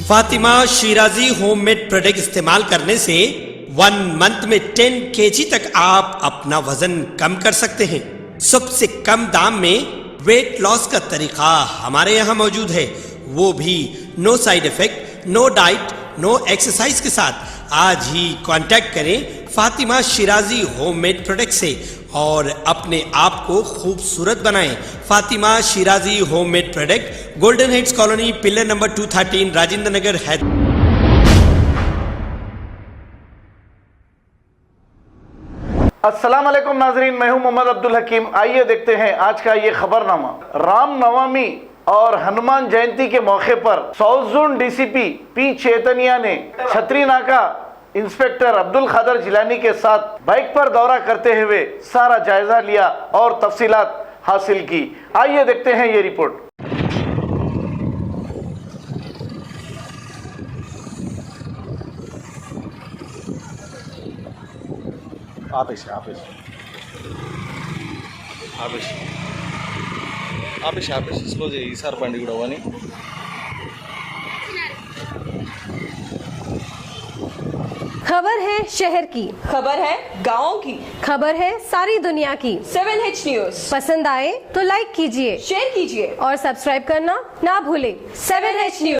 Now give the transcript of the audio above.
Fatima Shirazi homemade product इस्तेमाल करने से 1 मंथ में 10 kg तक आप अपना वजन कम कर सकते हैं। सबसे कम दाम में वेट लॉस का तरीका हमारे यहाँ मौजूद है, वो भी no side effect, no diet, no exercise के साथ। आज ही कांटेक्ट करें फातिमा शिराजी होममेड प्रोडक्ट से और अपने आप को खूबसूरत बनाएं। Fatima Shirazi homemade product, Golden Heads Colony, pillar number 213, Rajendra Nagar, Hyderabad. अस्सलाम वालेकुम नाजरीन, मैं हूं मोहम्मद अब्दुल हकीम। आइए देखते हैं आज का ये खबरनामा। राम नवमी और हनुमान जयंती के मौके पर south zone DCP P Chaitanya ने छतरी नाका इंस्पेक्टर अब्दुल खादर जिलानी के साथ बाइक पर दौरा करते हुए सारा जायजा लिया और तफसीलात हासिल की। आइए देखते हैं ये रिपोर्ट। ఆపేసి స్లో చేయి ఈసారి బండి కూడా అని खबर है शहर की, खबर है गाँव की, खबर है सारी दुनिया की। 7H न्यूज पसंद आए तो लाइक कीजिए, शेयर कीजिए और सब्सक्राइब करना ना भूले। 7H news.